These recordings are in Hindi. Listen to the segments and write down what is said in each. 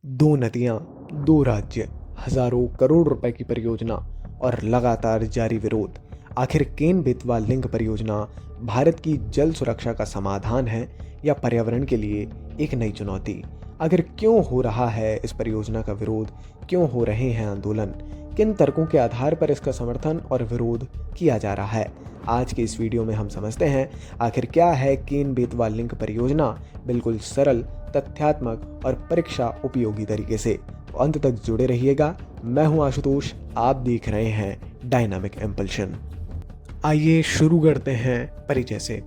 दो नदियां, दो राज्य, हजारों करोड़ रुपए की परियोजना और लगातार जारी विरोध। आखिर केन बेतवा लिंक परियोजना भारत की जल सुरक्षा का समाधान है या पर्यावरण के लिए एक नई चुनौती? आखिर क्यों हो रहा है इस परियोजना का विरोध? क्यों हो रहे हैं आंदोलन? किन तर्कों के आधार पर इसका समर्थन और विरोध किया जा रहा है? आज के इस वीडियो में हम समझते हैं आखिर क्या है केन बेतवा लिंक परियोजना, बिल्कुल सरल, तथ्यात्मक और परीक्षा उपयोगी तरीके से। तो अंत तक जुड़े रहिएगा। मैं हूं आशुतोष, आप देख रहे हैं डायनामिक इम्पल्शन। आइए शुरू करते हैं परिचय से।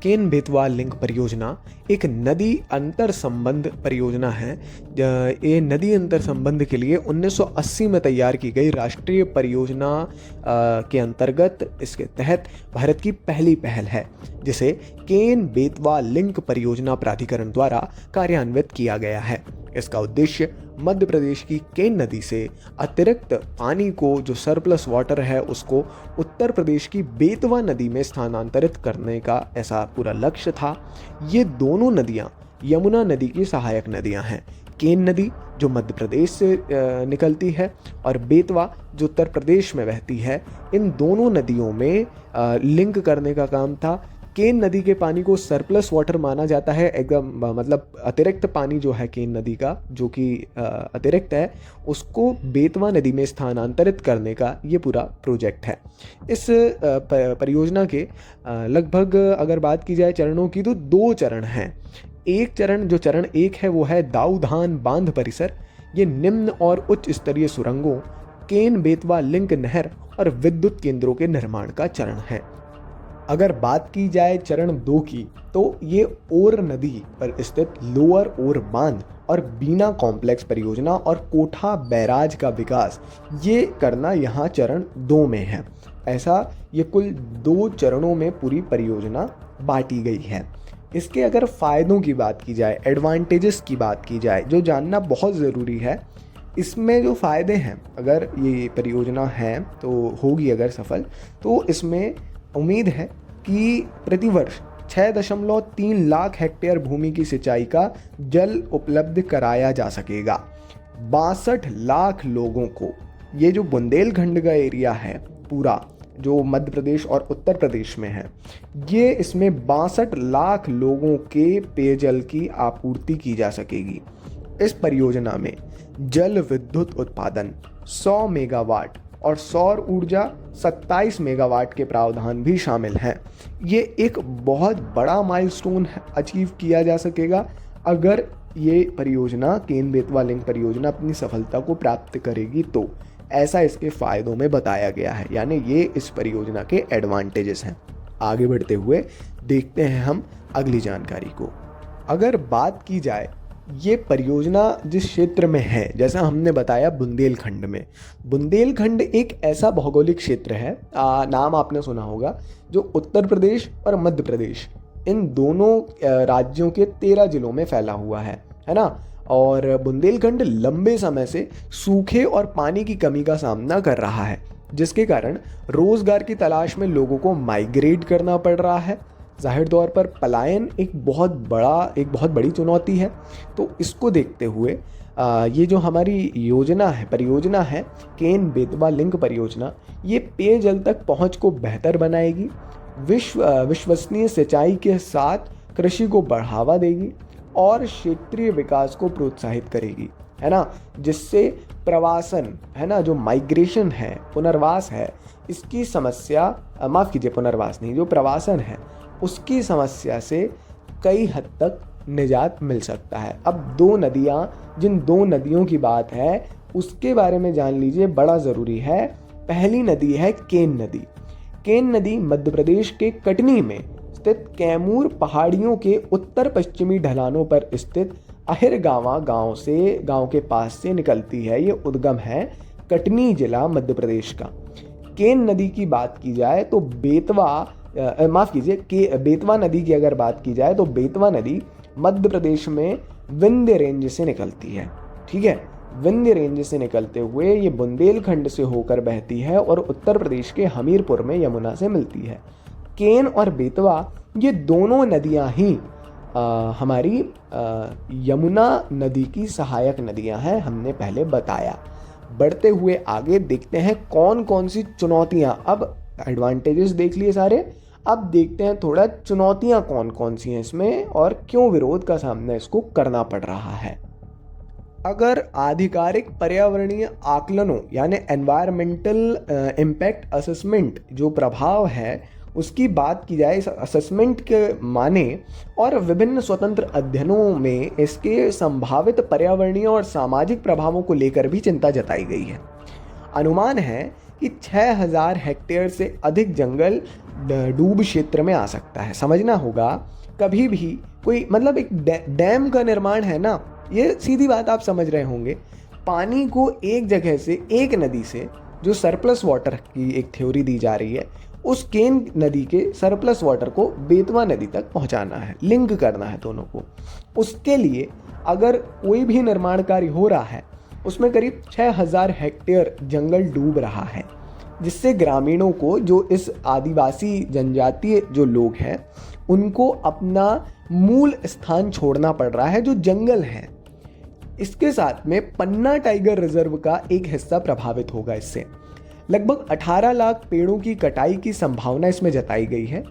केन बेतवा लिंक परियोजना एक नदी अंतर संबंध परियोजना है। ये नदी अंतर संबंध के लिए 1980 में तैयार की गई राष्ट्रीय परियोजना के अंतर्गत इसके तहत भारत की पहली पहल है, जिसे केन बेतवा लिंक परियोजना प्राधिकरण द्वारा कार्यान्वित किया गया है। इसका उद्देश्य मध्य प्रदेश की केन नदी से अतिरिक्त पानी को, जो सरप्लस वाटर है, उसको उत्तर प्रदेश की बेतवा नदी में स्थानांतरित करने का ऐसा पूरा लक्ष्य था। ये दोनों नदियां यमुना नदी की सहायक नदियां हैं। केन नदी जो मध्य प्रदेश से निकलती है और बेतवा जो उत्तर प्रदेश में बहती है, इन दोनों नदियों में लिंक करने का काम था। केन नदी के पानी को सरप्लस वाटर माना जाता है, एकदम मतलब अतिरिक्त पानी जो है केन नदी का, जो कि अतिरिक्त है, उसको बेतवा नदी में स्थानांतरित करने का ये पूरा प्रोजेक्ट है। इस परियोजना के लगभग अगर बात की जाए चरणों की, तो दो चरण हैं। एक चरण, जो चरण एक है, वो है दाऊधान बांध परिसर। ये निम्न और उच्च स्तरीय सुरंगों, केन बेतवा लिंक नहर और विद्युत केंद्रों के निर्माण का चरण है। अगर बात की जाए चरण दो की, तो ये ओर नदी पर स्थित लोअर ओर बांध और बीना कॉम्प्लेक्स परियोजना और कोठा बैराज का विकास, ये करना यहाँ चरण दो में है। ऐसा ये कुल दो चरणों में पूरी परियोजना बांटी गई है। इसके अगर फ़ायदों की बात की जाए, एडवांटेजेस की बात की जाए, जो जानना बहुत ज़रूरी है, इसमें जो फ़ायदे हैं, अगर ये परियोजना है तो होगी अगर सफल, तो इसमें उम्मीद है कि प्रतिवर्ष 6.3 लाख हेक्टेयर भूमि की सिंचाई का जल उपलब्ध कराया जा सकेगा। 62 लाख लोगों को, ये जो बुंदेलखंड का एरिया है पूरा, जो मध्य प्रदेश और उत्तर प्रदेश में है, ये इसमें 62 लाख लोगों के पेयजल की आपूर्ति की जा सकेगी। इस परियोजना में जल विद्युत उत्पादन 100 मेगावाट और सौर ऊर्जा 27 मेगावाट के प्रावधान भी शामिल हैं। ये एक बहुत बड़ा माइलस्टोन अचीव किया जा सकेगा अगर ये परियोजना, केन बेतवा लिंक परियोजना, अपनी सफलता को प्राप्त करेगी तो। ऐसा इसके फ़ायदों में बताया गया है, यानी ये इस परियोजना के एडवांटेजेस हैं। आगे बढ़ते हुए देखते हैं हम अगली जानकारी को। अगर बात की जाए, ये परियोजना जिस क्षेत्र में है, जैसा हमने बताया बुंदेलखंड में, बुंदेलखंड एक ऐसा भौगोलिक क्षेत्र है, नाम आपने सुना होगा, जो उत्तर प्रदेश और मध्य प्रदेश, इन दोनों राज्यों के 13 जिलों में फैला हुआ है ना। और बुंदेलखंड लंबे समय से सूखे और पानी की कमी का सामना कर रहा है, जिसके कारण रोजगार की तलाश में लोगों को माइग्रेट करना पड़ रहा है। जाहिर तौर पर पलायन एक बहुत बड़ी चुनौती है। तो इसको देखते हुए ये जो हमारी योजना है, परियोजना है केन बेतवा लिंक परियोजना, ये पेयजल तक पहुंच को बेहतर बनाएगी, विश्वसनीय सिंचाई के साथ कृषि को बढ़ावा देगी और क्षेत्रीय विकास को प्रोत्साहित करेगी, है ना। जिससे प्रवासन, है ना, जो माइग्रेशन है, पुनर्वास है, इसकी समस्या, माफ़ कीजिए, पुनर्वास नहीं, जो प्रवासन है, उसकी समस्या से कई हद तक निजात मिल सकता है। अब दो नदियाँ, जिन दो नदियों की बात है उसके बारे में जान लीजिए, बड़ा ज़रूरी है। पहली नदी है केन नदी। केन नदी मध्य प्रदेश के कटनी में स्थित कैमूर पहाड़ियों के उत्तर पश्चिमी ढलानों पर स्थित अहिरगावा गांव के पास से निकलती है। ये उद्गम है कटनी जिला, मध्य प्रदेश का। केन नदी की बात की जाए तो बेतवा नदी की अगर बात की जाए तो बेतवा नदी मध्य प्रदेश में विंध्य रेंज से निकलती है। ठीक है, विंध्य रेंज से निकलते हुए ये बुंदेलखंड से होकर बहती है और उत्तर प्रदेश के हमीरपुर में यमुना से मिलती है। केन और बेतवा, ये दोनों नदियां ही हमारी यमुना नदी की सहायक नदियां हैं, हमने पहले बताया। बढ़ते हुए आगे देखते हैं कौन कौन सी चुनौतियां, अब एडवांटेजेस देख लिए सारे, अब देखते हैं थोड़ा चुनौतियां कौन कौन सी हैं इसमें और क्यों विरोध का सामना इसको करना पड़ रहा है। अगर आधिकारिक पर्यावरणीय आकलनों यानी एनवायरमेंटल इम्पैक्ट असेसमेंट जो प्रभाव है उसकी बात की जाए, इस असेसमेंट के माने और विभिन्न स्वतंत्र अध्ययनों में इसके संभावित पर्यावरणीय और सामाजिक प्रभावों को लेकर भी चिंता जताई गई है। अनुमान है कि 6000 हेक्टेयर से अधिक जंगल डूब क्षेत्र में आ सकता है। समझना होगा, कभी भी कोई मतलब एक डैम का निर्माण है ना, ये सीधी बात आप समझ रहे होंगे, पानी को एक जगह से, एक नदी से, जो सरप्लस वाटर की एक थ्योरी दी जा रही है, उस केन नदी के सरप्लस वाटर को बेतवा नदी तक पहुंचाना है, लिंक करना है दोनों को। उसके लिए अगर कोई भी निर्माण कार्य हो रहा है उसमें करीब 6000 हेक्टेयर जंगल डूब रहा है, जिससे ग्रामीणों को, जो इस आदिवासी जनजातीय जो लोग हैं, उनको अपना मूल स्थान छोड़ना पड़ रहा है जो जंगल है। इसके साथ में पन्ना टाइगर रिजर्व का एक हिस्सा प्रभावित होगा। इससे लगभग 18 लाख पेड़ों की कटाई की संभावना इसमें जताई गई है,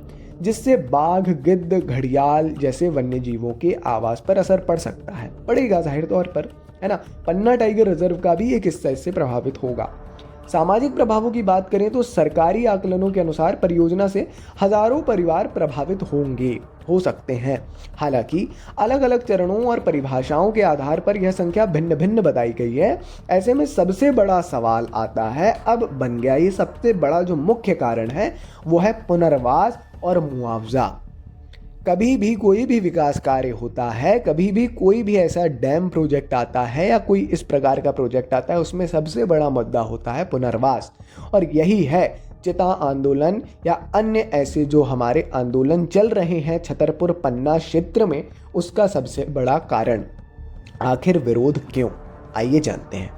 जिससे बाघ, गिद्ध, घड़ियाल जैसे वन्य जीवों के आवास पर असर पड़ सकता है, पड़ेगा जाहिर तौर पर, है ना। पन्ना टाइगर रिजर्व का भी एक हिस्सा इससे प्रभावित होगा। सामाजिक प्रभावों की बात करें तो सरकारी आकलनों के अनुसार परियोजना से हजारों परिवार प्रभावित हो सकते हैं। हालांकि अलग अलग चरणों और परिभाषाओं के आधार पर यह संख्या भिन्न भिन्न बताई गई है। ऐसे में सबसे बड़ा सवाल आता है, अब बन गया ये सबसे बड़ा जो मुख्य कारण है वो है पुनर्वास और मुआवजा। कभी भी कोई भी विकास कार्य होता है, कभी भी कोई भी ऐसा डैम प्रोजेक्ट आता है या कोई इस प्रकार का प्रोजेक्ट आता है, उसमें सबसे बड़ा मुद्दा होता है पुनर्वास। और यही है चिता आंदोलन या अन्य ऐसे जो हमारे आंदोलन चल रहे हैं छतरपुर पन्ना क्षेत्र में, उसका सबसे बड़ा कारण। आखिर विरोध क्यों, आइए जानते हैं।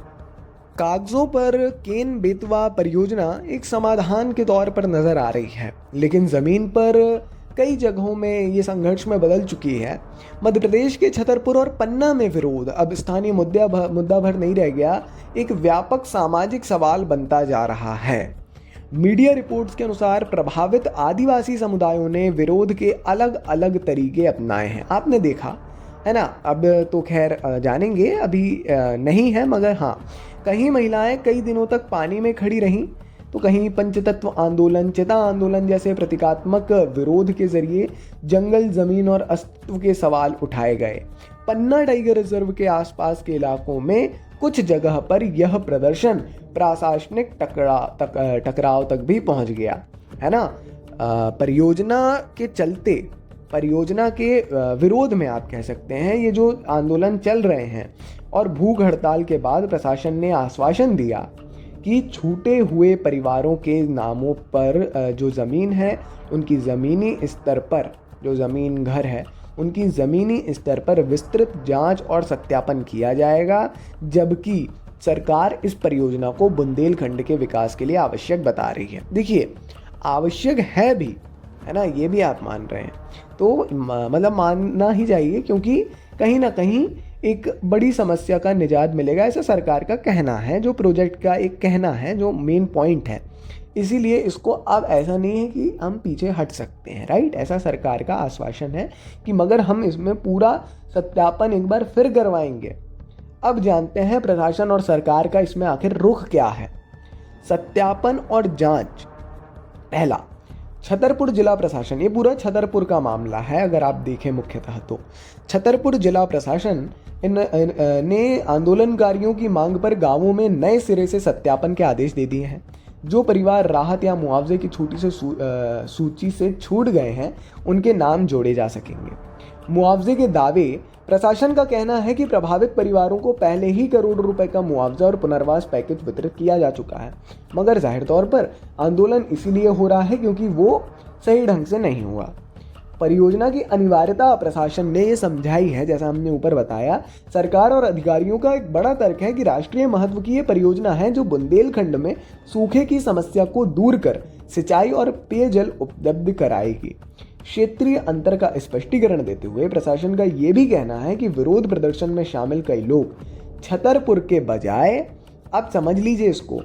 कागजों पर केन बेतवा परियोजना एक समाधान के तौर पर नजर आ रही है, लेकिन जमीन पर कई जगहों में ये संघर्ष में बदल चुकी है। मध्य प्रदेश के छतरपुर और पन्ना में विरोध अब स्थानीय मुद्दा भर नहीं रह गया, एक व्यापक सामाजिक सवाल बनता जा रहा है। मीडिया रिपोर्ट्स के अनुसार प्रभावित आदिवासी समुदायों ने विरोध के अलग अलग तरीके अपनाए हैं। आपने देखा है ना, अब तो खैर जानेंगे, अभी नहीं है, मगर हाँ, कहीं महिलाएं कई दिनों तक पानी में खड़ी रहीं, तो कहीं पंचतत्व आंदोलन, चिता आंदोलन जैसे प्रतीकात्मक विरोध के जरिए जंगल, जमीन और अस्तित्व के सवाल उठाए गए। पन्ना टाइगर रिजर्व के आसपास के इलाकों में कुछ जगह पर यह प्रदर्शन प्रशासनिक टकराव तक भी पहुंच गया, है ना। परियोजना के चलते, परियोजना के विरोध में आप कह सकते हैं, ये जो आंदोलन चल रहे हैं, और भूख हड़ताल के बाद प्रशासन ने आश्वासन दिया कि छूटे हुए परिवारों के नामों पर जो ज़मीन है, उनकी ज़मीनी स्तर पर, जो ज़मीन घर है, उनकी ज़मीनी स्तर पर विस्तृत जांच और सत्यापन किया जाएगा। जबकि सरकार इस परियोजना को बुंदेलखंड के विकास के लिए आवश्यक बता रही है। देखिए, आवश्यक है भी, है ना, ये भी आप मान रहे हैं, तो मतलब मानना ही चाहिए, क्योंकि कहीं ना कहीं एक बड़ी समस्या का निजात मिलेगा, ऐसा सरकार का कहना है, जो प्रोजेक्ट का एक कहना है, जो मेन पॉइंट है। इसीलिए इसको अब ऐसा नहीं है कि हम पीछे हट सकते हैं, राइट, ऐसा सरकार का आश्वासन है कि मगर हम इसमें पूरा सत्यापन एक बार फिर करवाएंगे। अब जानते हैं प्रशासन और सरकार का इसमें आखिर रुख क्या है। सत्यापन और जांच। पहला, छतरपुर जिला प्रशासन, ये पूरा छतरपुर का मामला है। अगर आप देखें मुख्यतः तो छतरपुर जिला प्रशासन ने आंदोलनकारियों की मांग पर गांवों में नए सिरे से सत्यापन के आदेश दे दिए हैं। जो परिवार राहत या मुआवजे की छोटी से सूची से छूट गए हैं, उनके नाम जोड़े जा सकेंगे। मुआवजे के दावे, प्रशासन का कहना है कि प्रभावित परिवारों को पहले ही करोड़ों रुपए का मुआवजा और पुनर्वास पैकेज वितरित किया जा चुका है, मगर जाहिर तौर पर आंदोलन इसीलिए हो रहा है क्योंकि वो सही ढंग से नहीं हुआ। परियोजना की अनिवार्यता प्रशासन ने ये समझाई है, जैसा हमने ऊपर बताया। सरकार और अधिकारियों का एक बड़ा तर्क है कि राष्ट्रीय महत्व की ये परियोजना है जो बुंदेलखंड में सूखे की समस्या को दूर कर सिंचाई और पेयजल उपलब्ध कराएगी। क्षेत्रीय अंतर का स्पष्टीकरण देते हुए प्रशासन का ये भी कहना है कि विरोध प्रदर्शन में शामिल कई लोग छतरपुर के बजाय, अब समझ लीजिए इसको,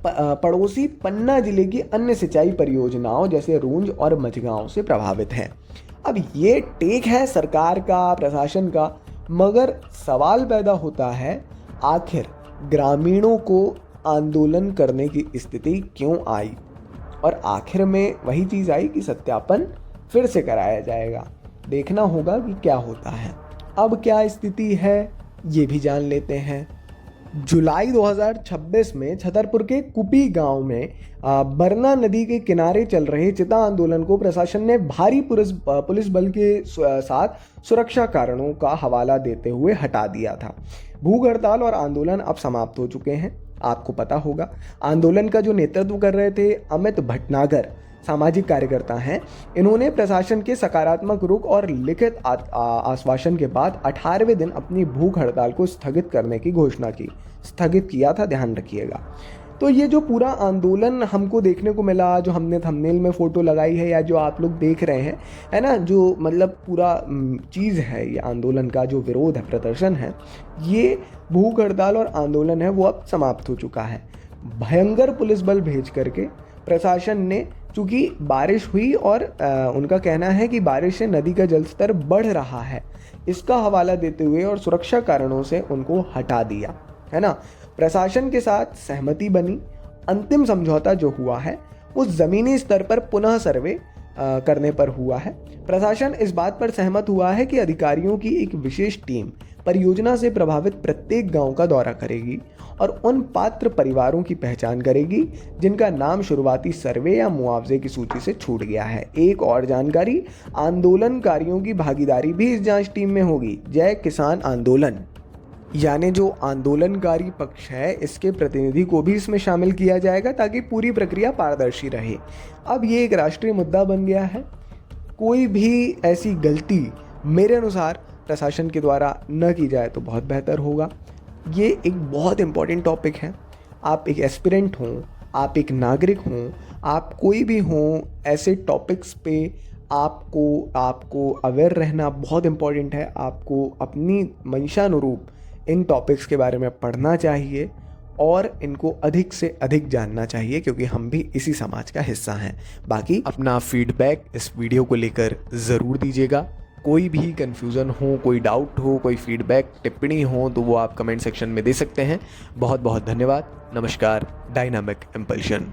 पड़ोसी पन्ना जिले की अन्य सिंचाई परियोजनाओं जैसे रूंज और मझगांव से प्रभावित हैं। अब ये टेक है सरकार का, प्रशासन का, मगर सवाल पैदा होता है आखिर ग्रामीणों को आंदोलन करने की स्थिति क्यों आई, और आखिर में वही चीज़ आई कि सत्यापन फिर से कराया जाएगा। देखना होगा कि क्या होता है। अब क्या स्थिति है ये भी जान लेते हैं। जुलाई 2026 में छतरपुर के कुपी गांव में बरना नदी के किनारे चल रहे चिता आंदोलन को प्रशासन ने भारी पुलिस बल के साथ सुरक्षा कारणों का हवाला देते हुए हटा दिया था। भूख हड़ताल और आंदोलन अब समाप्त हो चुके हैं। आपको पता होगा आंदोलन का जो नेतृत्व कर रहे थे अमित भटनागर, सामाजिक कार्यकर्ता हैं। इन्होंने प्रशासन के सकारात्मक रुख और लिखित आश्वासन के बाद 18वें दिन अपनी भूख हड़ताल को स्थगित करने की घोषणा की। स्थगित किया था, ध्यान रखिएगा। तो ये जो पूरा आंदोलन हमको देखने को मिला, जो हमने थंबनेल में फ़ोटो लगाई है या जो आप लोग देख रहे हैं, है ना, जो मतलब पूरा चीज़ है, ये आंदोलन का जो विरोध है, प्रदर्शन है, ये भूख हड़ताल और आंदोलन है, वो अब समाप्त हो चुका है। भयंकर पुलिस बल भेज करके प्रशासन ने, चूँकि बारिश हुई और उनका कहना है कि बारिश से नदी का जलस्तर बढ़ रहा है, इसका हवाला देते हुए और सुरक्षा कारणों से उनको हटा दिया, है ना। प्रशासन के साथ सहमति बनी। अंतिम समझौता जो हुआ है वो ज़मीनी स्तर पर पुनः सर्वे करने पर हुआ है। प्रशासन इस बात पर सहमत हुआ है कि अधिकारियों की एक विशेष टीम परियोजना से प्रभावित प्रत्येक गांव का दौरा करेगी और उन पात्र परिवारों की पहचान करेगी जिनका नाम शुरुआती सर्वे या मुआवजे की सूची से छूट गया है। एक और जानकारी, आंदोलनकारियों की भागीदारी भी इस जांच टीम में होगी। जय किसान आंदोलन, यानी जो आंदोलनकारी पक्ष है, इसके प्रतिनिधि को भी इसमें शामिल किया जाएगा ताकि पूरी प्रक्रिया पारदर्शी रहे। अब ये एक राष्ट्रीय मुद्दा बन गया है। कोई भी ऐसी गलती मेरे अनुसार प्रशासन के द्वारा न की जाए तो बहुत बेहतर होगा। ये एक बहुत इम्पॉर्टेंट टॉपिक है। आप एक एस्पिरेंट हों, आप एक नागरिक हों, आप कोई भी हों, ऐसे टॉपिक्स पे आपको अवेयर रहना बहुत इम्पॉर्टेंट है। आपको अपनी मंशानुरूप इन टॉपिक्स के बारे में पढ़ना चाहिए और इनको अधिक से अधिक जानना चाहिए, क्योंकि हम भी इसी समाज का हिस्सा हैं। बाकी अपना फीडबैक इस वीडियो को लेकर ज़रूर दीजिएगा। कोई भी कन्फ्यूज़न हो, कोई डाउट हो, कोई फीडबैक टिप्पणी हो तो वो आप कमेंट सेक्शन में दे सकते हैं। बहुत बहुत धन्यवाद। नमस्कार। Dynamic impulsion.